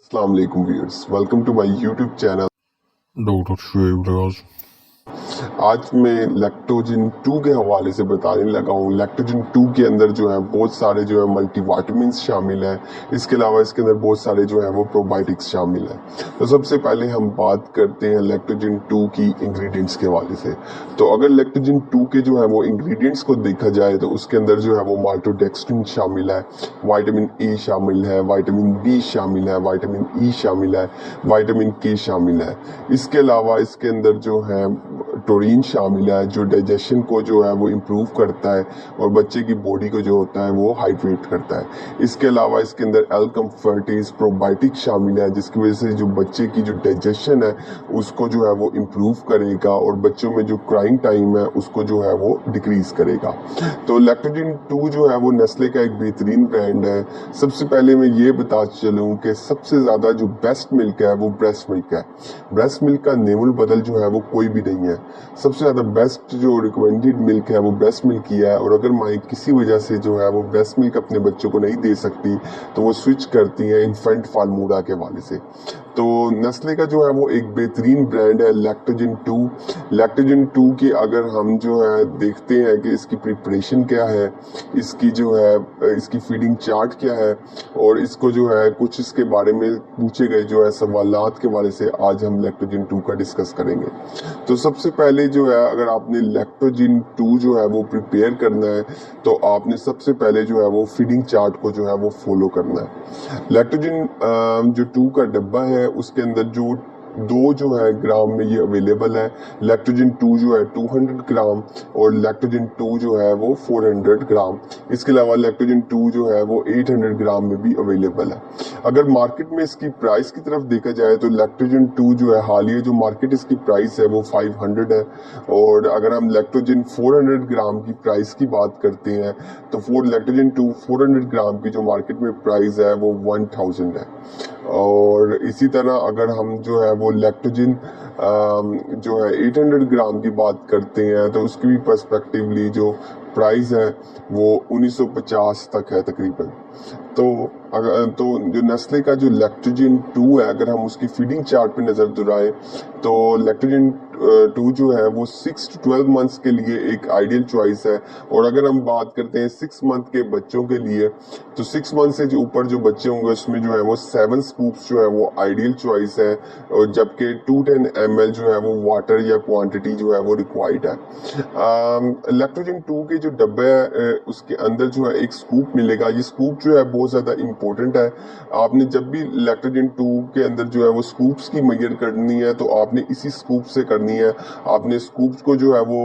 अस्सलाम वालेकुम viewers, welcome to my YouTube channel. Doctor Shoaib Riaz. आज मैं लैक्टोजन 2 के हवाले से बताने लगा हूँ। लैक्टोजन 2 के अंदर जो है बहुत सारे जो है मल्टीविटामिन्स शामिल हैं। इसके अलावा इसके अंदर बहुत सारे जो है वो प्रोबायोटिक्स शामिल हैं। तो सबसे पहले हम बात करते हैं लैक्टोजन 2 की इंग्रेडिएंट्स के हवाले से। तो अगर लैक्टोजन 2 के जो है वो इंग्रेडिएंट्स को देखा जाए तो उसके अंदर जो है वो माल्टोडेक्स्ट्रिन शामिल है, विटामिन ए शामिल है, विटामिन बी शामिल है, विटामिन ई शामिल है, विटामिन के शामिल है। इसके अलावा इसके अंदर जो है टोरिन शामिल है जो डाइजेशन को जो है वो इम्प्रूव करता है और बच्चे की बॉडी को जो होता है वो हाइड्रेट करता है। इसके अलावा इसके अंदर एल कम्फर्टीज प्रोबायोटिक शामिल है जिसकी वजह से जो बच्चे की जो डाइजेशन है उसको जो है वो इम्प्रूव करेगा और बच्चों में जो क्राइंग टाइम है उसको जो है वो डिक्रीज करेगा। तो लैक्टोजन 2 जो है वो नेस्ले का एक बेहतरीन ब्रांड है। सबसे पहले मैं ये बता चलूँ कि सबसे ज़्यादा जो बेस्ट मिल्क है वो ब्रेस्ट मिल्क है। ब्रेस्ट मिल्क का नेमुल बदल जो है वो कोई भी नहीं है। सबसे ज़्यादा बेस्ट जो रिकमेंडेड मिल्क है वो ब्रेस्ट मिल्क ही है। और अगर माँ किसी वजह से जो है वो ब्रेस्ट मिल्क अपने बच्चों को नहीं दे सकती तो वो स्विच करती है इन्फेंट फार्मूला के हवाले से। तो नेस्ले का जो है वो एक बेहतरीन ब्रांड है लैक्टोजन 2। लैक्टोजन 2 की अगर हम जो है देखते हैं कि इसकी प्रिपरेशन क्या है, इसकी जो है इसकी फीडिंग चार्ट क्या है और इसको जो है कुछ इसके बारे में पूछे गए जो है सवालात के बारे से आज हम लैक्टोजन 2 का डिस्कस करेंगे। तो सबसे पहले जो है अगर आपने लैक्टोजन 2 जो है वो प्रिपेयर करना है तो आपने सबसे पहले जो है वो फीडिंग चार्ट को जो है वो फॉलो करना है। लैक्टोजन जो 2 का डब्बा है उसके अंदर जो 2 जो है ग्राम में ये अवेलेबल है। लैक्टोजन 2 जो है 200 ग्राम और लैक्टोजन 2 जो है वो 400 ग्राम। इसके अलावा लैक्टोजन 2 जो है वो 800 ग्राम में भी अवेलेबल है। अगर मार्केट में इसकी प्राइस की तरफ देखा जाए तो लैक्टोजन 2 जो है हालिया जो मार्केट इसकी प्राइस है वो 500 है। और अगर हम लैक्टोजन 400 ग्राम की प्राइस की बात करते हैं तो लैक्टोजन 2 400 ग्राम की जो मार्केट में प्राइस है वो 1000 है। और इसी तरह अगर हम जो है वो लैक्टोजन जो है 800 ग्राम की बात करते हैं तो उसकी भी पर्सपेक्टिवली जो प्राइस है वो 1950 तक है तकरीबन। तो जो नेस्ले का जो लैक्टोजन 2 है अगर हम उसकी फीडिंग चार्ट पे नजर दुराए तो लैक्टोजन 2 जो है वो 6 to 12 मंथ्स के लिए एक आइडियल चॉइस है। और अगर हम बात करते हैं 6 मंथ के बच्चों के लिए तो 6 मंथ से जो ऊपर जो बच्चे होंगे उसमें जो है वो 7 स्कूप्स जो है वो आइडियल चॉइस है। और जबकि 210 ml जो है वो वाटर या क्वांटिटी जो है वो रिक्वायर्ड है। लैक्टोजन 2 के जो डब्बे है उसके अंदर जो है एक स्कूप मिलेगा। ये स्कूप जो है बहुत ज्यादा इंपॉर्टेंट है। आपने जब भी लैक्टोजन 2 के अंदर जो है वो स्कूप्स की मेजर करनी है तो आपने इसी स्कूप से करनी है। आपने स्कूप को जो है वो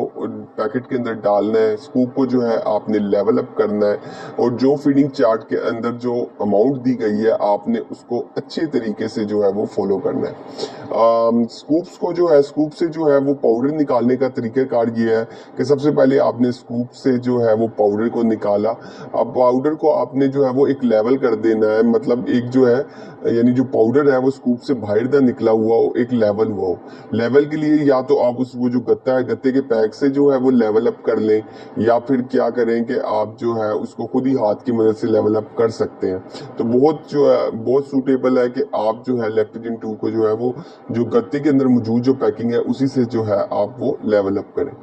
पैकेट के अंदर डालना है, स्कूप को जो है आपने लेवल अप करना है और जो फीडिंग चार्ट के अंदर जो अमाउंट दी गई है आपने उसको अच्छे तरीके से जो है वो फॉलो करना है। स्कूप्स को जो है स्कूप से जो है वो पाउडर निकालने का तरीकाकार ये है कि सबसे पहले आपने स्कूप से जो है वो पाउडर को निकाला। अब पाउडर को आपने जो है वो एक लेवल कर देना है, मतलब एक जो है यानी जो पाउडर है वो स्कूप से बाहर ना निकला हुआ हो, एक लेवल हुआ हो। लेवल के लिए या तो आप उस वो जो गत्ता है गत्ते के पैक से जो है वो लेवल अप कर लें या फिर क्या करें कि आप जो है उसको खुद ही हाथ की मदद से लेवल अप कर सकते हैं। तो बहुत जो है बहुत सूटेबल है कि आप जो है लैक्टोजन 2 को जो है वो जो गत्ते के अंदर मौजूद जो पैकिंग है उसी से जो है आप वो लेवल अप करें।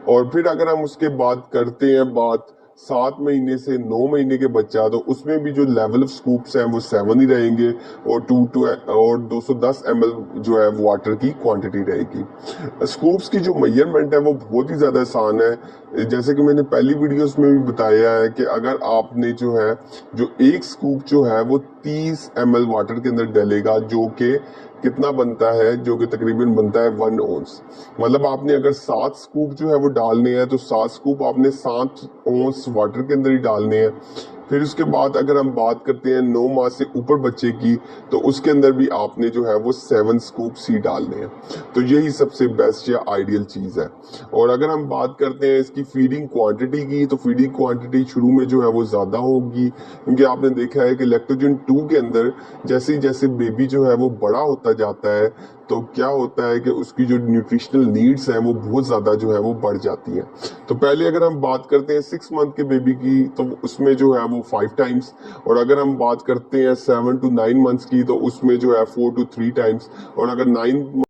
और फिर अगर हम उसके बाद करते हैं बात 7 महीने से 9 महीने के बच्चा तो उसमें भी जो लेवल ऑफ स्कूप्स हैं वो 7 ही रहेंगे और 210 ml जो है वाटर की क्वांटिटी रहेगी। स्कूप्स की जो मेजरमेंट है वो बहुत ही ज़्यादा आसान है। जैसे कि मैंने पहली वीडियोस में भी बताया है कि अगर आपने जो है जो एक स्कूप जो है वो 30 ml वाटर के अंदर डलेगा जो कि कितना बनता है, जो कि तकरीबन बनता है 1 ओंस। मतलब आपने अगर 7 स्कूप जो है वो डालने हैं तो 7 स्कूप आपने 7 ओंस वाटर के अंदर ही डालने हैं। फिर उसके बाद अगर हम बात करते हैं 9 माह से ऊपर बच्चे की तो उसके अंदर भी आपने जो है वो 7 स्कूप्स ही डालने हैं। तो यही सबसे बेस्ट या आइडियल चीज़ है। और अगर हम बात करते हैं इसकी फीडिंग क्वांटिटी की तो फीडिंग क्वांटिटी शुरू में जो है वो ज़्यादा होगी क्योंकि आपने देखा है कि लैक्टोजन 2 के अंदर जैसे जैसे बेबी जो है वो बड़ा होता जाता है तो क्या होता है कि उसकी जो न्यूट्रिशनल नीड्स हैं वो बहुत ज़्यादा जो है वो बढ़ जाती हैं। तो पहले अगर हम बात करते हैं 6 मंथ के बेबी की, तो उसमें जो है वो 5 टाइम्स, और अगर हम बात करते हैं 7 to 9 मंथ्स की, तो उसमें जो है 4 to 3 टाइम्स, और अगर 9